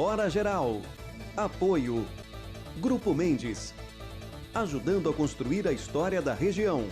Hora Geral. Apoio. Grupo Mendes. Ajudando a construir a história da região.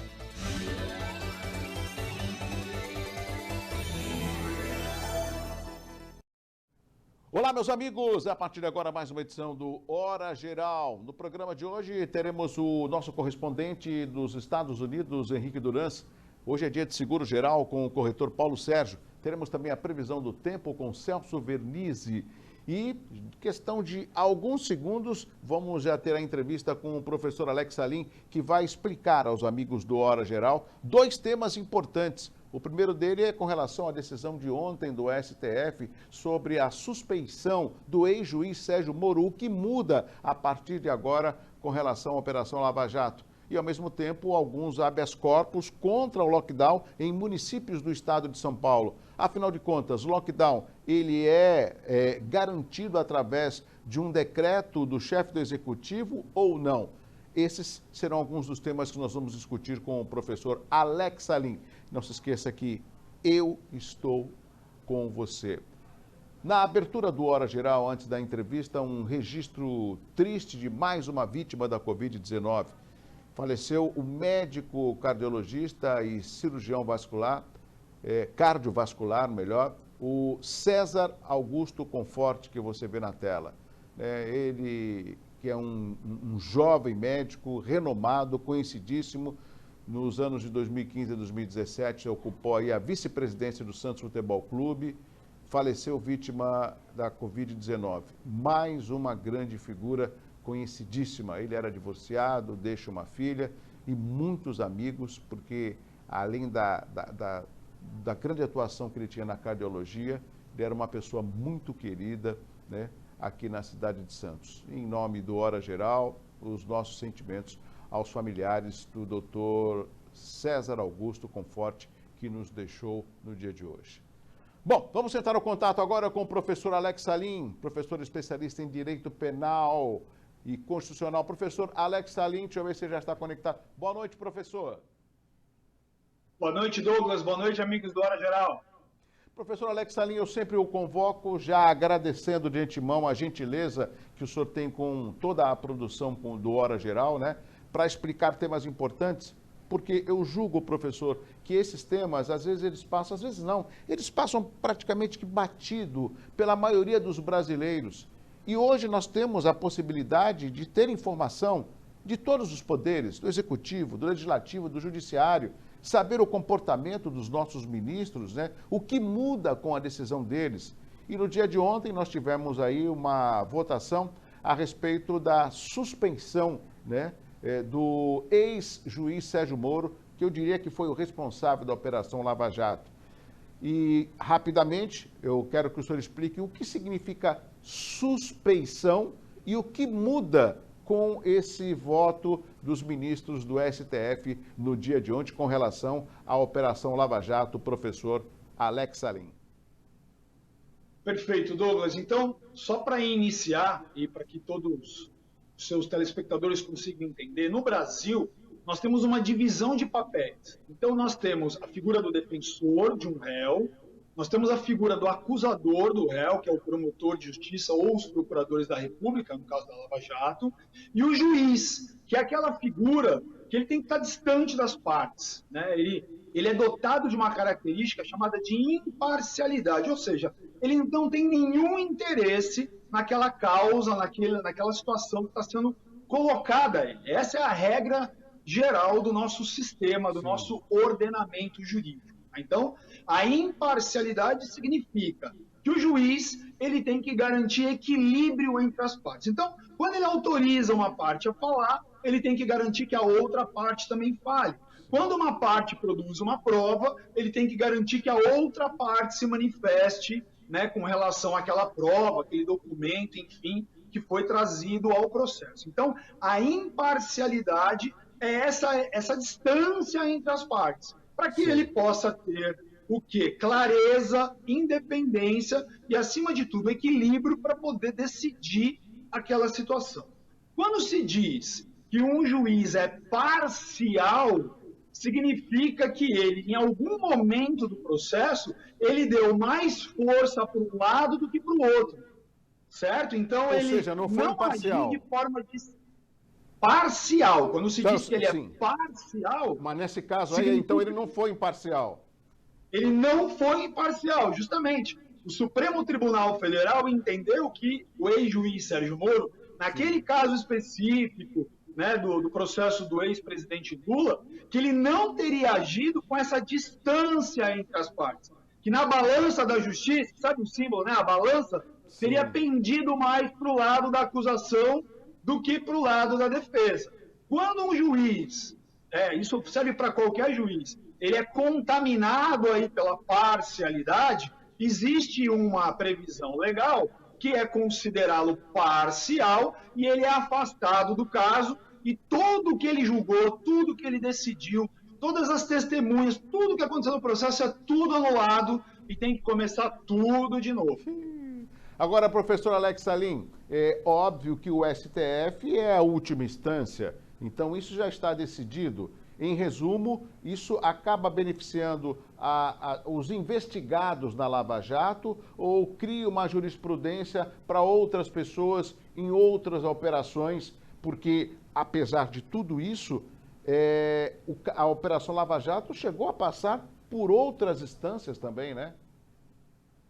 Olá, meus amigos! A partir de agora, mais uma edição do Hora Geral. No programa de hoje, teremos o nosso correspondente dos Estados Unidos, Henrique Durans. Hoje é dia de seguro geral com o corretor Paulo Sérgio. Teremos também a previsão do tempo com Celso Vernizzi. E, questão de alguns segundos, vamos já ter a entrevista com o professor Alex Salim, que vai explicar aos amigos do Hora Geral dois temas importantes. O primeiro dele é com relação à decisão de ontem do STF sobre a suspeição do ex-juiz Sérgio Moro, que muda a partir de agora com relação à Operação Lava Jato. E, ao mesmo tempo, alguns habeas corpus contra o lockdown em municípios do estado de São Paulo. Afinal de contas, o lockdown ele é garantido através de um decreto do chefe do executivo ou não? Esses serão alguns dos temas que nós vamos discutir com o professor Alex Salim. Não se esqueça que eu estou com você. Na abertura do Hora Geral, antes da entrevista, um registro triste de mais uma vítima da Covid-19. Faleceu o médico cardiologista e cirurgião vascular, cardiovascular, melhor, o César Augusto Conforte, que você vê na tela. Ele que é um jovem médico renomado, conhecidíssimo, nos anos de 2015 e 2017, ocupou aí a vice-presidência do Santos Futebol Clube, faleceu vítima da Covid-19. Mais uma grande figura conhecidíssima. Ele era divorciado, deixa uma filha e muitos amigos, porque além da grande atuação que ele tinha na cardiologia, ele era uma pessoa muito querida, né, aqui na cidade de Santos. Em nome do Hora Geral, os nossos sentimentos aos familiares do doutor César Augusto Conforte, que nos deixou no dia de hoje. Bom, vamos tentar o contato agora com o professor Alex Salim, professor especialista em Direito Penal e Constitucional. Professor Alex Salim, deixa eu ver se você já está conectado. Boa noite, professor. Boa noite, Douglas. Boa noite, amigos do Hora Geral. Professor Alex Salim, eu sempre o convoco, já agradecendo de antemão a gentileza que o senhor tem com toda a produção do Hora Geral, né, para explicar temas importantes, porque eu julgo, professor, que esses temas, às vezes eles passam, às vezes não, eles passam praticamente que batido pela maioria dos brasileiros. E hoje nós temos a possibilidade de ter informação de todos os poderes, do Executivo, do Legislativo, do Judiciário, saber o comportamento dos nossos ministros, né? O que muda com a decisão deles. E no dia de ontem nós tivemos aí uma votação a respeito da suspensão, né, do ex-juiz Sérgio Moro, que eu diria que foi o responsável da Operação Lava Jato. E, rapidamente, eu quero que o senhor explique o que significa suspeição e o que muda com esse voto dos ministros do STF no dia de ontem com relação à Operação Lava Jato, professor Alex Salim. Perfeito, Douglas. Então, só para iniciar e para que todos os seus telespectadores consigam entender, no Brasil, nós temos uma divisão de papéis. Então, nós temos a figura do defensor de um réu, nós temos a figura do acusador do réu, que é o promotor de justiça ou os procuradores da República, no caso da Lava Jato, e o juiz, que é aquela figura que ele tem que estar distante das partes, né? Ele é dotado de uma característica chamada de imparcialidade, ou seja, ele não tem nenhum interesse naquela causa, naquela situação que está sendo colocada a ele. Essa é a regra geral do nosso sistema, do nosso ordenamento jurídico. Então, a imparcialidade significa que o juiz ele tem que garantir equilíbrio entre as partes. Então, quando ele autoriza uma parte a falar, ele tem que garantir que a outra parte também fale. Quando uma parte produz uma prova, ele tem que garantir que a outra parte se manifeste, né, com relação àquela prova, aquele documento, enfim, que foi trazido ao processo. Então, a imparcialidade é essa distância entre as partes, para que ele possa ter o quê? Clareza, independência e, acima de tudo, equilíbrio para poder decidir aquela situação. Quando se diz que um juiz é parcial, significa que ele, em algum momento do processo, ele deu mais força para um lado do que para o outro. certo? Então, Ou ele seja, não foi imparcial. agiu de forma parcial. Quando se Então, diz que ele sim. é parcial... Mas nesse caso aí, significa- então ele não foi imparcial. Ele não foi imparcial, justamente. O Supremo Tribunal Federal entendeu que o ex-juiz Sérgio Moro, naquele caso específico, né, do processo do ex-presidente Lula, que ele não teria agido com essa distância entre as partes. Que na balança da justiça, sabe o símbolo, né? A balança teria pendido mais para o lado da acusação do que para o lado da defesa. Quando um juiz, isso serve para qualquer juiz, ele é contaminado aí pela parcialidade, existe uma previsão legal que é considerá-lo parcial e ele é afastado do caso e tudo que ele julgou, tudo que ele decidiu, todas as testemunhas, tudo que aconteceu no processo é tudo anulado e tem que começar tudo de novo. Agora, professor Alex Salim, é óbvio que o STF é a última instância, então isso já está decidido. Em resumo, isso acaba beneficiando os investigados na Lava Jato ou cria uma jurisprudência para outras pessoas em outras operações, porque, apesar de tudo isso, a Operação Lava Jato chegou a passar por outras instâncias também, né?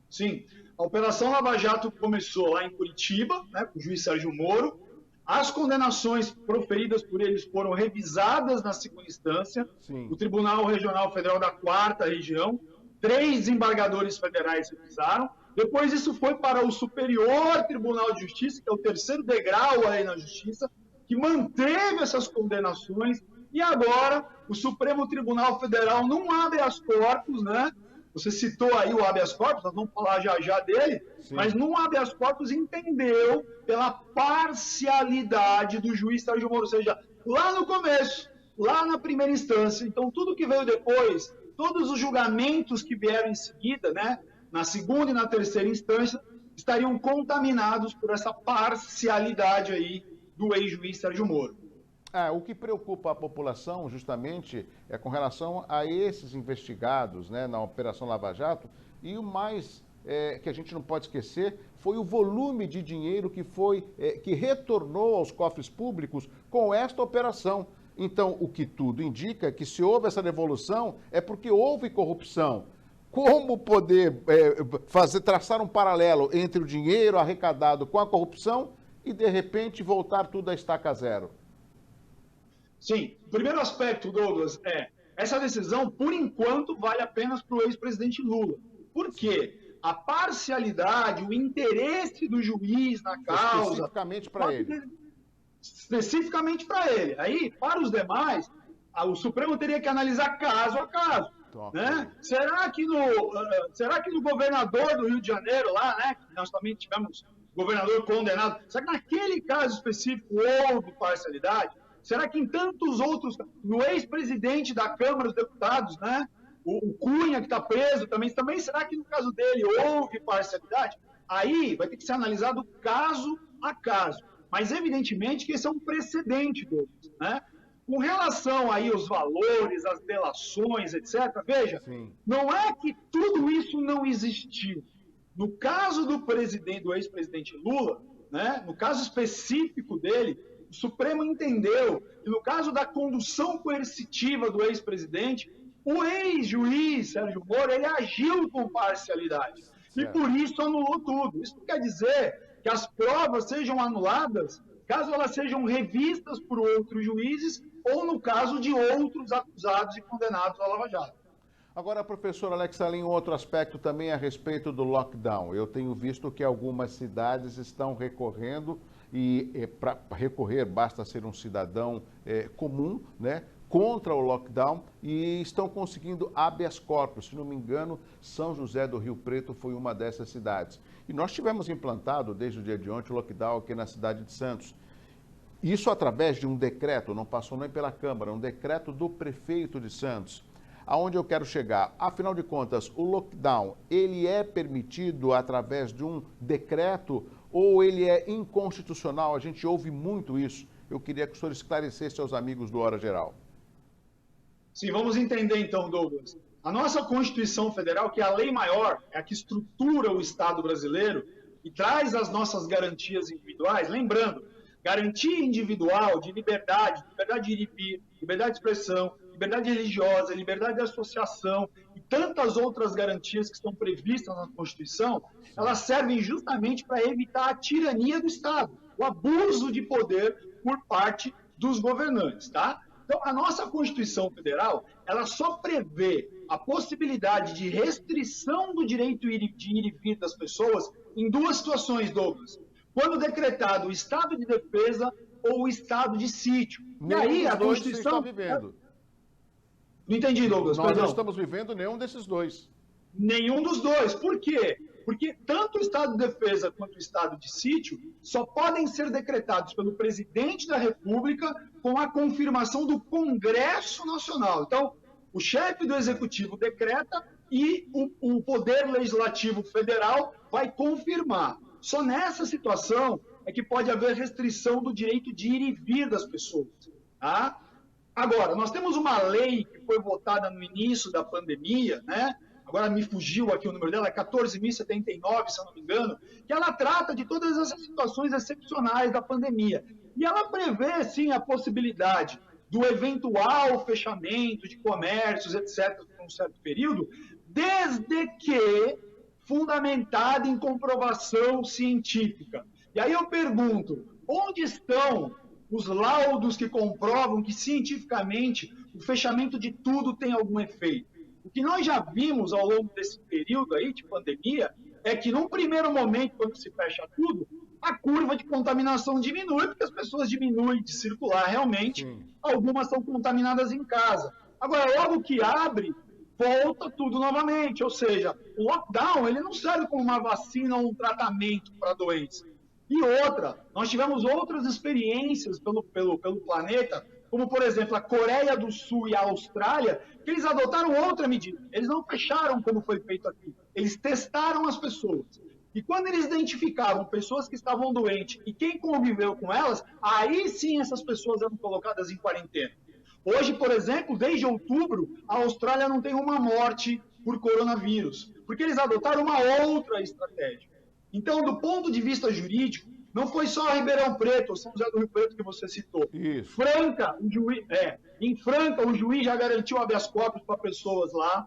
Sim, a Operação Lava Jato começou lá em Curitiba, né, com o juiz Sérgio Moro. As condenações proferidas por eles foram revisadas na segunda instância. Sim. O Tribunal Regional Federal da 4ª Região, 3 desembargadores federais revisaram. Depois isso foi para o Superior Tribunal de Justiça, que é o 3º degrau aí na Justiça, que manteve essas condenações. E agora o Supremo Tribunal Federal, num habeas corpus, né? Você citou aí o habeas corpus, nós vamos falar já dele, sim, mas num habeas corpus entendeu pela parcialidade do juiz Sérgio Moro, ou seja, lá no começo, lá na primeira instância. Então, tudo que veio depois, todos os julgamentos que vieram em seguida, né, na segunda e na terceira instância, estariam contaminados por essa parcialidade aí do ex-juiz Sérgio Moro. O que preocupa a população, justamente, é com relação a esses investigados, né, na Operação Lava Jato, e o mais que a gente não pode esquecer foi o volume de dinheiro que retornou aos cofres públicos com esta operação. Então, o que tudo indica é que se houve essa devolução é porque houve corrupção. Como poder traçar um paralelo entre o dinheiro arrecadado com a corrupção e, de repente, voltar tudo a estaca zero? Sim, o primeiro aspecto, Douglas, essa decisão, por enquanto, vale apenas para o ex-presidente Lula. Por quê? A parcialidade, o interesse do juiz na causa... Especificamente para ele. Especificamente para ele. Aí, para os demais, o Supremo teria que analisar caso a caso. Né? Será que no governador do Rio de Janeiro, lá, né, que nós também tivemos governador condenado, será que naquele caso específico houve parcialidade? Será que em tantos outros, no ex-presidente da Câmara dos Deputados, né, o Cunha, que está preso, também, será que no caso dele houve parcialidade? Aí vai ter que ser analisado caso a caso. Mas, evidentemente, que esse é um precedente, Douglas, né? Com relação aí aos valores, as delações, etc., veja, sim, não é que tudo isso não existiu. No caso do ex-presidente Lula, né, no caso específico dele, o Supremo entendeu que, no caso da condução coercitiva do ex-presidente, o ex-juiz Sérgio Moro, ele agiu com parcialidade. Certo. E por isso anulou tudo. Isso não quer dizer que as provas sejam anuladas caso elas sejam revistas por outros juízes ou no caso de outros acusados e condenados à Lava Jato. Agora, professor Alex Salim, um outro aspecto também a respeito do lockdown. Eu tenho visto que algumas cidades estão recorrendo e para recorrer basta ser um cidadão comum, né, contra o lockdown e estão conseguindo habeas corpus. Se não me engano, São José do Rio Preto foi uma dessas cidades. E nós tivemos implantado desde o dia de ontem o lockdown aqui na cidade de Santos. Isso através de um decreto, não passou nem pela Câmara, um decreto do prefeito de Santos. Aonde eu quero chegar? Afinal de contas, o lockdown, ele é permitido através de um decreto ou ele é inconstitucional? A gente ouve muito isso. Eu queria que o senhor esclarecesse aos amigos do Hora Geral. Sim, vamos entender então, Douglas. A nossa Constituição Federal, que é a lei maior, é a que estrutura o Estado brasileiro, e traz as nossas garantias individuais, lembrando, garantia individual de liberdade de ir e vir, liberdade de expressão, liberdade religiosa, liberdade de associação e tantas outras garantias que estão previstas na Constituição, elas servem justamente para evitar a tirania do Estado, o abuso de poder por parte dos governantes, tá? Então, a nossa Constituição Federal, ela só prevê a possibilidade de restrição do direito de ir e vir das pessoas em duas situações, Douglas. Quando decretado o estado de defesa ou o estado de sítio. E aí a Constituição... Não entendi, Douglas. Nós não estamos vivendo nenhum desses dois. Nenhum dos dois. Por quê? Porque tanto o estado de defesa quanto o estado de sítio só podem ser decretados pelo presidente da República com a confirmação do Congresso Nacional. Então, o chefe do Executivo decreta e o Poder Legislativo Federal vai confirmar. Só nessa situação é que pode haver restrição do direito de ir e vir das pessoas. Tá? Agora, nós temos uma lei que foi votada no início da pandemia, né? Agora me fugiu aqui o número dela, é 14.079, se eu não me engano, que ela trata de todas essas situações excepcionais da pandemia. E ela prevê, sim, a possibilidade do eventual fechamento de comércios, etc., por um certo período, desde que fundamentada em comprovação científica. E aí eu pergunto, onde estão os laudos que comprovam que cientificamente o fechamento de tudo tem algum efeito? O que nós já vimos ao longo desse período aí de pandemia é que, num primeiro momento, quando se fecha tudo, a curva de contaminação diminui, porque as pessoas diminuem de circular realmente, algumas são contaminadas em casa. Agora, logo que abre, volta tudo novamente, ou seja, o lockdown ele não serve como uma vacina ou um tratamento para a doença. E outra, nós tivemos outras experiências pelo planeta, como, por exemplo, a Coreia do Sul e a Austrália, que eles adotaram outra medida. Eles não fecharam como foi feito aqui. Eles testaram as pessoas. E quando eles identificavam pessoas que estavam doentes e quem conviveu com elas, aí sim essas pessoas eram colocadas em quarentena. Hoje, por exemplo, desde outubro, a Austrália não tem uma morte por coronavírus, porque eles adotaram uma outra estratégia. Então, do ponto de vista jurídico, não foi só Ribeirão Preto, ou São José do Rio Preto que você citou. Isso. Em Franca, o juiz já garantiu habeas corpus para pessoas lá.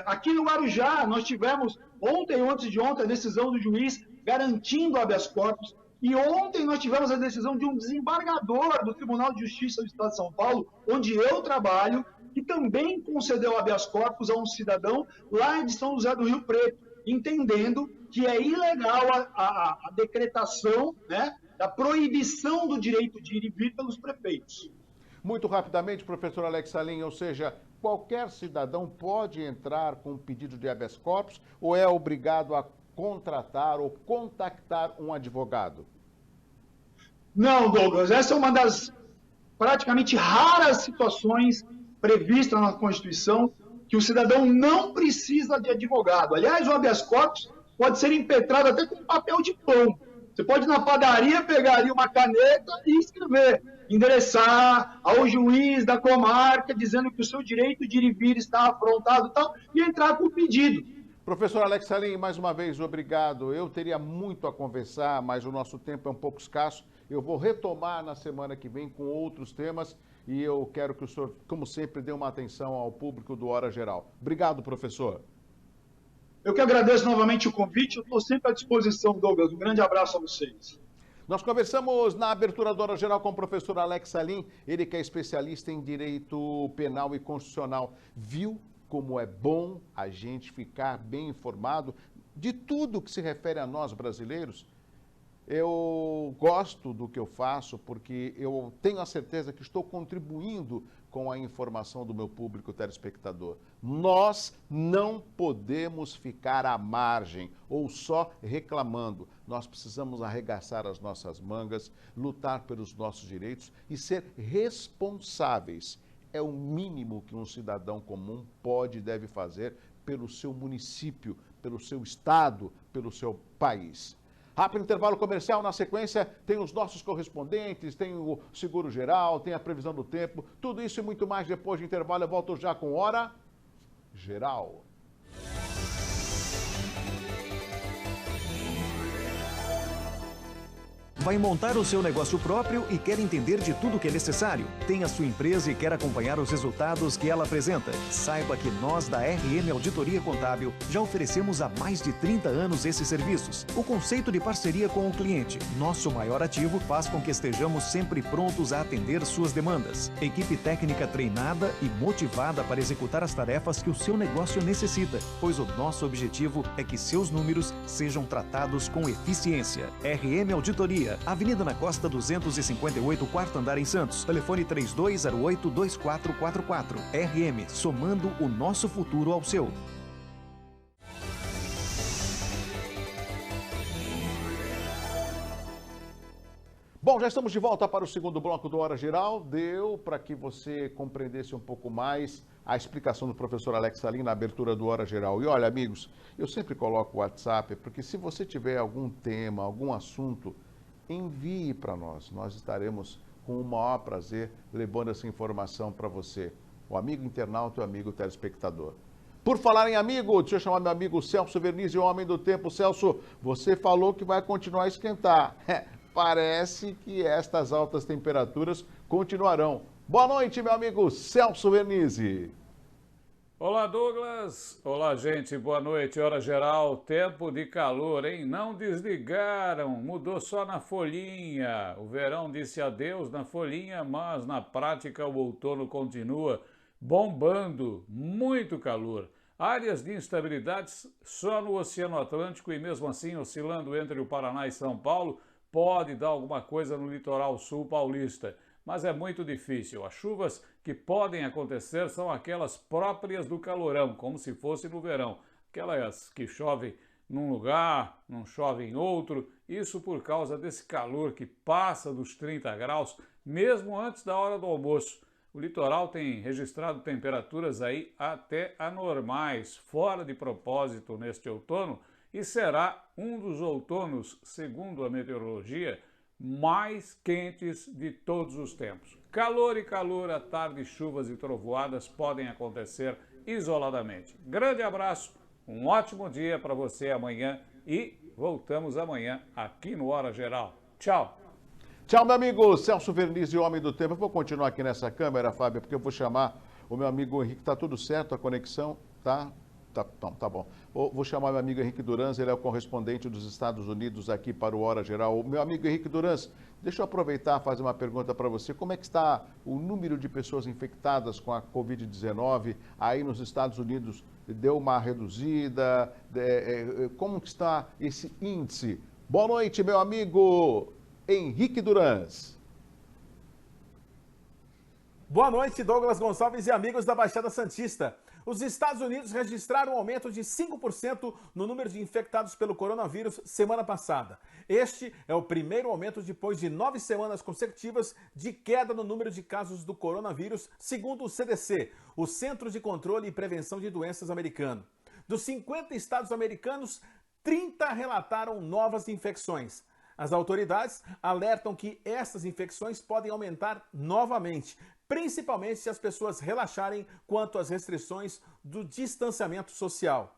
Aqui no Guarujá, nós tivemos, ontem ou antes de ontem, a decisão do juiz garantindo habeas corpus. E ontem nós tivemos a decisão de um desembargador do Tribunal de Justiça do Estado de São Paulo, onde eu trabalho, que também concedeu habeas corpus a um cidadão lá de São José do Rio Preto, entendendo que é ilegal a decretação, né, da proibição do direito de ir e vir pelos prefeitos. Muito rapidamente, professor Alex Salim, ou seja, qualquer cidadão pode entrar com um pedido de habeas corpus ou é obrigado a contratar ou contactar um advogado? Não, Douglas, essa é uma das praticamente raras situações previstas na Constituição que o cidadão não precisa de advogado. Aliás, o habeas corpus pode ser impetrado até com papel de pão. Você pode ir na padaria, pegar ali uma caneta e escrever, endereçar ao juiz da comarca, dizendo que o seu direito de ir e vir está afrontado e tal, e entrar com o pedido. Professor Alex Salim, mais uma vez, obrigado. Eu teria muito a conversar, mas o nosso tempo é um pouco escasso. Eu vou retomar na semana que vem com outros temas e eu quero que o senhor, como sempre, dê uma atenção ao público do Hora Geral. Obrigado, professor. Eu que agradeço novamente o convite, eu estou sempre à disposição, Douglas. Um grande abraço a vocês. Nós conversamos na abertura da Hora Geral com o professor Alex Salim, ele que é especialista em direito penal e constitucional. Viu como é bom a gente ficar bem informado de tudo que se refere a nós brasileiros? Eu gosto do que eu faço porque eu tenho a certeza que estou contribuindo com a informação do meu público telespectador. Nós não podemos ficar à margem ou só reclamando. Nós precisamos arregaçar as nossas mangas, lutar pelos nossos direitos e ser responsáveis. É o mínimo que um cidadão comum pode e deve fazer pelo seu município, pelo seu estado, pelo seu país. Rápido intervalo comercial, na sequência tem os nossos correspondentes, tem o Seguro Geral, tem a previsão do tempo, tudo isso e muito mais depois de intervalo. Eu volto já com Hora Geral. Vai montar o seu negócio próprio e quer entender de tudo que é necessário? Tem a sua empresa e quer acompanhar os resultados que ela apresenta? Saiba que nós da RM Auditoria Contábil já oferecemos há mais de 30 anos esses serviços. O conceito de parceria com o cliente, nosso maior ativo, faz com que estejamos sempre prontos a atender suas demandas. Equipe técnica treinada e motivada para executar as tarefas que o seu negócio necessita, pois o nosso objetivo é que seus números sejam tratados com eficiência. RM Auditoria, Avenida na Costa 258, quarto andar em Santos. Telefone 3208-2444. RM, somando o nosso futuro ao seu. Bom, já estamos de volta para o segundo bloco do Hora Geral. Deu para que você compreendesse um pouco mais a explicação do professor Alex Salim na abertura do Hora Geral. E olha, amigos, eu sempre coloco o WhatsApp, porque se você tiver algum tema, algum assunto, envie para nós. Nós estaremos com o maior prazer levando essa informação para você, o amigo internauta e o amigo telespectador. Por falar em amigo, deixa eu chamar meu amigo Celso Vernizzi, o homem do tempo. Celso, você falou que vai continuar a esquentar. Parece que estas altas temperaturas continuarão. Boa noite, meu amigo Celso Vernizzi. Olá, Douglas. Olá, gente. Boa noite. Hora geral, tempo de calor, hein? Não desligaram, mudou só na folhinha. O verão disse adeus na folhinha, mas na prática o outono continua bombando, muito calor. Áreas de instabilidades só no Oceano Atlântico e mesmo assim oscilando entre o Paraná e São Paulo, pode dar alguma coisa no litoral sul paulista. Mas é muito difícil. As chuvas que podem acontecer são aquelas próprias do calorão, como se fosse no verão. Aquelas que chovem num lugar, não chove em outro. Isso por causa desse calor que passa dos 30 graus, mesmo antes da hora do almoço. O litoral tem registrado temperaturas aí até anormais, fora de propósito neste outono, e será um dos outonos, segundo a meteorologia, mais quentes de todos os tempos. Calor e calor, à tarde, chuvas e trovoadas podem acontecer isoladamente. Grande abraço, um ótimo dia para você amanhã e voltamos amanhã aqui no Hora Geral. Tchau! Tchau, meu amigo Celso Vernizzi, homem do tempo. Eu vou continuar aqui nessa câmera, Fábio, porque eu vou chamar o meu amigo Henrique. Tá tudo certo a conexão? Tá? Tá bom. Vou chamar meu amigo Henrique Durans, ele é o correspondente dos Estados Unidos aqui para o Hora Geral. Meu amigo Henrique Durans, deixa eu aproveitar e fazer uma pergunta para você. Como é que está o número de pessoas infectadas com a Covid-19 aí nos Estados Unidos? Deu uma reduzida? Como que está esse índice? Boa noite, meu amigo Henrique Durans. Boa noite, Douglas Gonçalves e amigos da Baixada Santista. Os Estados Unidos registraram um aumento de 5% no número de infectados pelo coronavírus semana passada. Este é o primeiro aumento depois de 9 semanas consecutivas de queda no número de casos do coronavírus, segundo o CDC, o Centro de Controle e Prevenção de Doenças americano. Dos 50 estados americanos, 30 relataram novas infecções. As autoridades alertam que essas infecções podem aumentar novamente, principalmente se as pessoas relaxarem quanto às restrições do distanciamento social.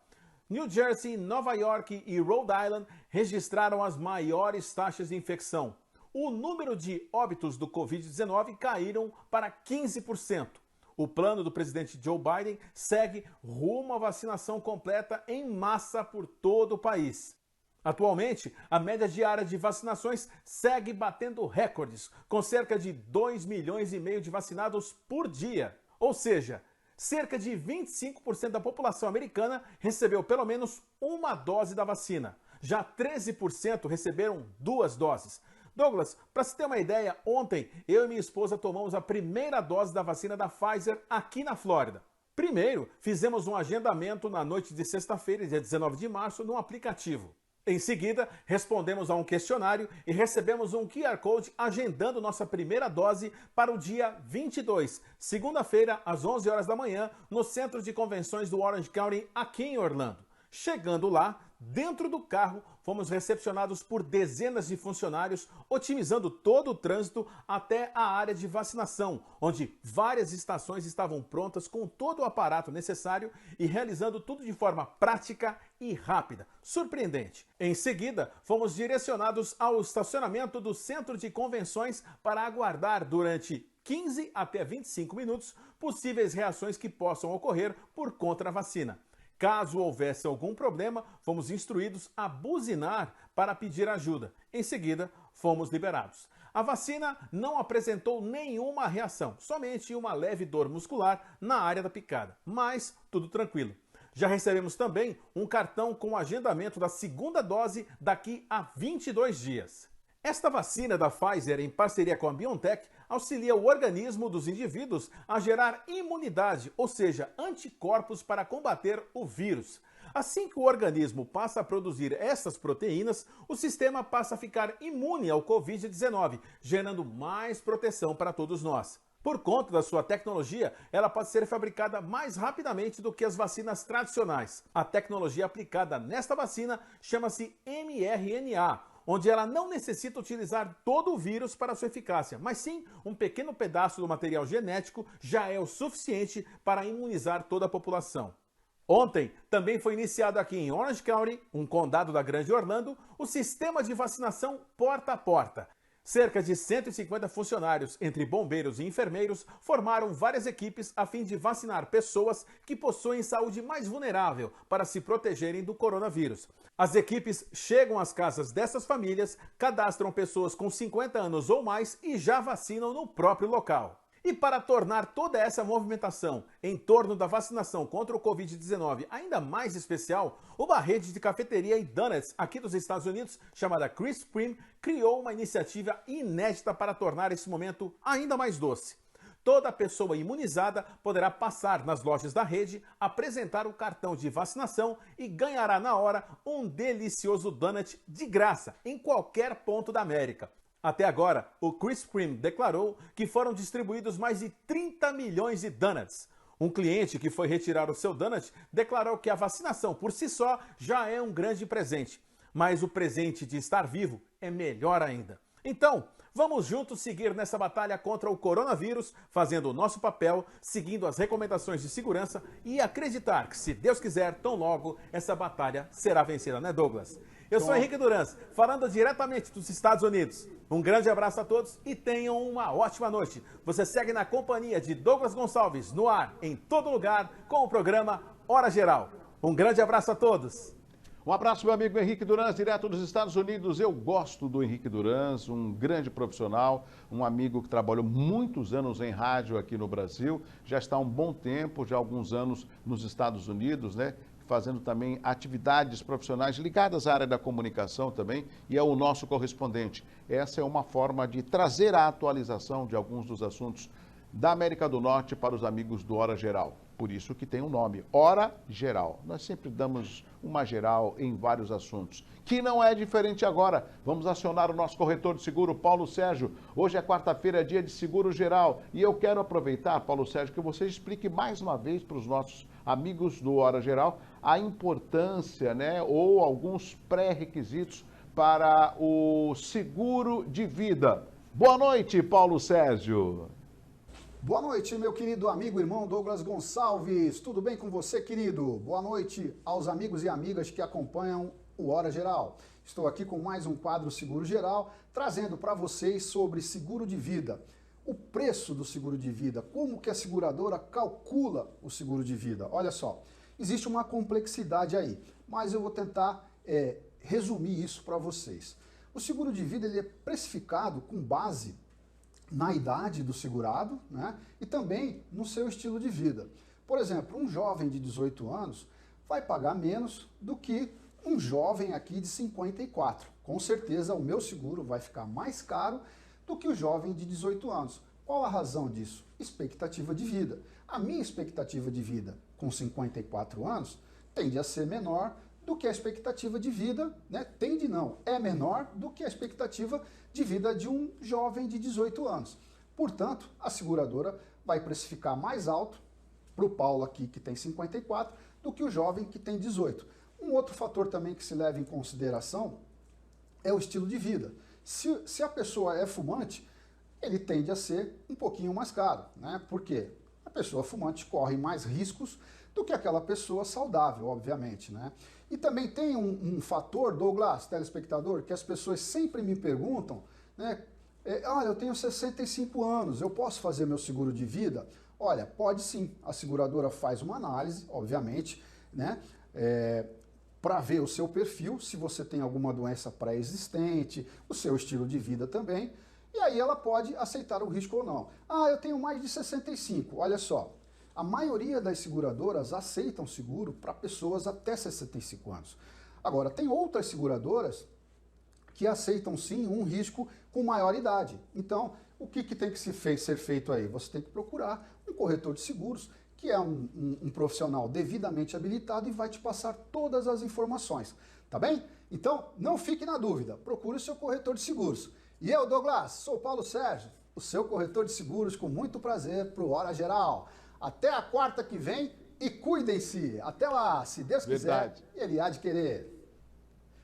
New Jersey, Nova York e Rhode Island registraram as maiores taxas de infecção. O número de óbitos do Covid-19 caíram para 15%. O plano do presidente Joe Biden segue rumo à vacinação completa em massa por todo o país. Atualmente, a média diária de vacinações segue batendo recordes, com cerca de 2,5 milhões de vacinados por dia. Ou seja, cerca de 25% da população americana recebeu pelo menos uma dose da vacina. Já 13% receberam 2 doses. Douglas, para se ter uma ideia, ontem eu e minha esposa tomamos a primeira dose da vacina da Pfizer aqui na Flórida. Primeiro, fizemos um agendamento na noite de sexta-feira, dia 19 de março, no aplicativo. Em seguida, respondemos a um questionário e recebemos um QR Code agendando nossa primeira dose para o dia 22, segunda-feira, às 11 horas da manhã, no Centro de Convenções do Orange County, aqui em Orlando. Chegando lá, Dentro do carro, fomos recepcionados por dezenas de funcionários, otimizando todo o trânsito até a área de vacinação, onde várias estações estavam prontas com todo o aparato necessário e realizando tudo de forma prática e rápida. Surpreendente. Em seguida, fomos direcionados ao estacionamento do Centro de Convenções para aguardar durante 15 até 25 minutos possíveis reações que possam ocorrer por conta da vacina. Caso houvesse algum problema, fomos instruídos a buzinar para pedir ajuda. Em seguida, fomos liberados. A vacina não apresentou nenhuma reação, somente uma leve dor muscular na área da picada, mas tudo tranquilo. Já recebemos também um cartão com agendamento da segunda dose daqui a 22 dias. Esta vacina da Pfizer, em parceria com a BioNTech, auxilia o organismo dos indivíduos a gerar imunidade, ou seja, anticorpos para combater o vírus. Assim que o organismo passa a produzir essas proteínas, o sistema passa a ficar imune ao Covid-19, gerando mais proteção para todos nós. Por conta da sua tecnologia, ela pode ser fabricada mais rapidamente do que as vacinas tradicionais. A tecnologia aplicada nesta vacina chama-se mRNA, onde ela não necessita utilizar todo o vírus para sua eficácia, mas sim um pequeno pedaço do material genético já é o suficiente para imunizar toda a população. Ontem, também foi iniciado aqui em Orange County, um condado da Grande Orlando, o sistema de vacinação porta a porta. Cerca de 150 funcionários, entre bombeiros e enfermeiros, formaram várias equipes a fim de vacinar pessoas que possuem saúde mais vulnerável para se protegerem do coronavírus. As equipes chegam às casas dessas famílias, cadastram pessoas com 50 anos ou mais e já vacinam no próprio local. E para tornar toda essa movimentação em torno da vacinação contra o Covid-19 ainda mais especial, uma rede de cafeteria e donuts aqui dos Estados Unidos, chamada Krispy Kreme, criou uma iniciativa inédita para tornar esse momento ainda mais doce. Toda pessoa imunizada poderá passar nas lojas da rede, apresentar o cartão de vacinação e ganhará na hora um delicioso donut de graça em qualquer ponto da América. Até agora, o Krispy Kreme declarou que foram distribuídos mais de 30 milhões de donuts. Um cliente que foi retirar o seu donut declarou que a vacinação por si só já é um grande presente, mas o presente de estar vivo é melhor ainda. Então, vamos juntos seguir nessa batalha contra o coronavírus, fazendo o nosso papel, seguindo as recomendações de segurança e acreditar que, se Deus quiser, tão logo essa batalha será vencida, né, Douglas? Eu sou Henrique Durans, falando diretamente dos Estados Unidos. Um grande abraço a todos e tenham uma ótima noite. Você segue na companhia de Douglas Gonçalves, no ar, em todo lugar, com o programa Hora Geral. Um grande abraço a todos. Um abraço, meu amigo Henrique Durans, direto dos Estados Unidos. Eu gosto do Henrique Durans, um grande profissional, um amigo que trabalhou muitos anos em rádio aqui no Brasil, já está há um bom tempo, já há alguns anos nos Estados Unidos, né? Fazendo também atividades profissionais ligadas à área da comunicação também, e é o nosso correspondente. Essa é uma forma de trazer a atualização de alguns dos assuntos da América do Norte para os amigos do Hora Geral. Por isso que tem um nome, Hora Geral. Nós sempre damos uma geral em vários assuntos, que não é diferente agora. Vamos acionar o nosso corretor de seguro, Paulo Sérgio. Hoje é quarta-feira, dia de seguro geral. E eu quero aproveitar, Paulo Sérgio, que você explique mais uma vez para os nossos amigos do Hora Geral a importância, né, ou alguns pré-requisitos para o seguro de vida. Boa noite, Paulo Sérgio. Boa noite, meu querido amigo e irmão Douglas Gonçalves. Tudo bem com você, querido? Boa noite aos amigos e amigas que acompanham o Hora Geral. Estou aqui com mais um quadro Seguro Geral, trazendo para vocês sobre seguro de vida. O preço do seguro de vida, como que a seguradora calcula o seguro de vida. Olha só, existe uma complexidade aí, mas eu vou tentar resumir isso para vocês. O seguro de vida ele é precificado com base na idade do segurado, né, e também no seu estilo de vida. Por exemplo, um jovem de 18 anos vai pagar menos do que um jovem aqui de 54. Com certeza o meu seguro vai ficar mais caro do que o jovem de 18 anos. Qual a razão disso? Expectativa de vida. A minha expectativa de vida com 54 anos tende a ser menor do que a expectativa de vida, né? Tende não, é menor do que a expectativa de vida de um jovem de 18 anos. Portanto, a seguradora vai precificar mais alto para o Paulo aqui, que tem 54, do que o jovem que tem 18. Um outro fator também que se leva em consideração é o estilo de vida. Se a pessoa é fumante, ele tende a ser um pouquinho mais caro, né? Por quê? A pessoa fumante corre mais riscos do que aquela pessoa saudável, obviamente, né? E também tem um fator, Douglas, telespectador, que as pessoas sempre me perguntam, né? Olha, eu tenho 65 anos, eu posso fazer meu seguro de vida? Olha, pode sim. A seguradora faz uma análise, obviamente, né? Para ver o seu perfil, se você tem alguma doença pré-existente, o seu estilo de vida também, e aí ela pode aceitar o risco ou não. Ah, eu tenho mais de 65, olha só, a maioria das seguradoras aceitam seguro para pessoas até 65 anos. Agora, tem outras seguradoras que aceitam sim um risco com maior idade. Então, o que tem que ser feito aí? Você tem que procurar um corretor de seguros, que é um profissional devidamente habilitado e vai te passar todas as informações, tá bem? Então, não fique na dúvida, procure o seu corretor de seguros. E eu, Douglas, sou Paulo Sérgio, o seu corretor de seguros, com muito prazer para o Hora Geral. Até a quarta que vem e cuidem-se. Até lá, se Deus quiser, ele há de querer.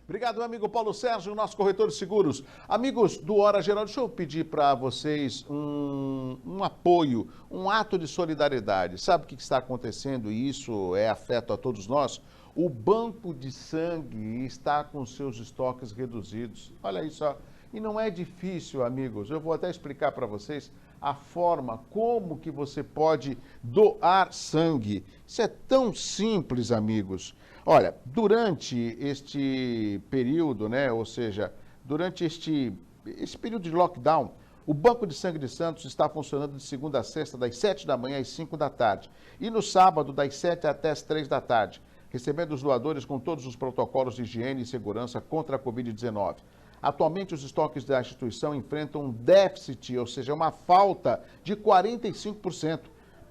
Obrigado, meu amigo Paulo Sérgio, nosso corretor de seguros. Amigos do Hora Geral, deixa eu pedir para vocês um apoio, um ato de solidariedade. Sabe o que está acontecendo e isso é afeto a todos nós? O banco de sangue está com seus estoques reduzidos. Olha isso, ó. E não é difícil, amigos. Eu vou até explicar para vocês a forma como que você pode doar sangue. Isso é tão simples, amigos. Olha, durante este período, né, ou seja, durante esse período de lockdown, o Banco de Sangue de Santos está funcionando de segunda a sexta, das 7 da manhã às 5 da tarde. E no sábado, das 7 até as 3 da tarde, recebendo os doadores com todos os protocolos de higiene e segurança contra a Covid-19. Atualmente, os estoques da instituição enfrentam um déficit, ou seja, uma falta de 45%.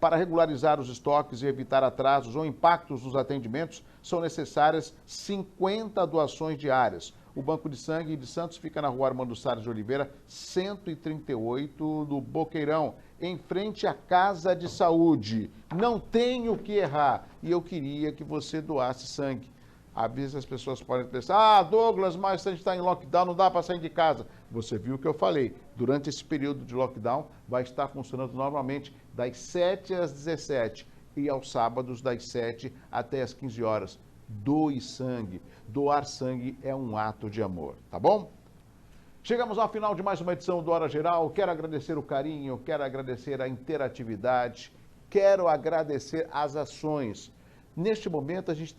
Para regularizar os estoques e evitar atrasos ou impactos nos atendimentos, são necessárias 50 doações diárias. O Banco de Sangue de Santos fica na rua Armando Salles de Oliveira, 138, do Boqueirão, em frente à Casa de Saúde. Não tem o que errar. E eu queria que você doasse sangue. Às vezes as pessoas podem pensar, Douglas, mas a gente está em lockdown, não dá para sair de casa. Você viu o que eu falei. Durante esse período de lockdown, vai estar funcionando normalmente das 7 às 17 e aos sábados das 7 até às 15 horas. Doe sangue. Doar sangue é um ato de amor, tá bom? Chegamos ao final de mais uma edição do Hora Geral. Quero agradecer o carinho, quero agradecer a interatividade, quero agradecer as ações. Neste momento, a gente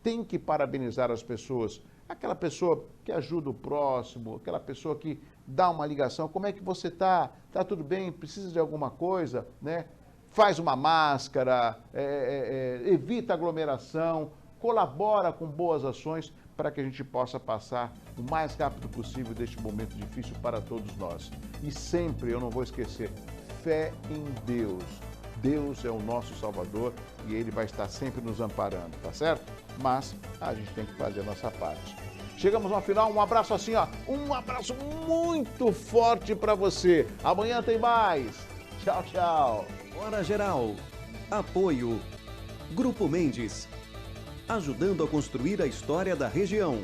tem que parabenizar as pessoas. Aquela pessoa que ajuda o próximo, aquela pessoa que dá uma ligação. Como é que você está? Está tudo bem? Precisa de alguma coisa? Né? Faz uma máscara, evita aglomeração, colabora com boas ações para que a gente possa passar o mais rápido possível deste momento difícil para todos nós. E sempre, eu não vou esquecer, fé em Deus. Deus é o nosso Salvador e Ele vai estar sempre nos amparando, tá certo? Mas a gente tem que fazer a nossa parte. Chegamos ao final, um abraço assim, ó, um abraço muito forte para você. Amanhã tem mais. Tchau, tchau. Hora Geral. Apoio. Grupo Mendes. Ajudando a construir a história da região.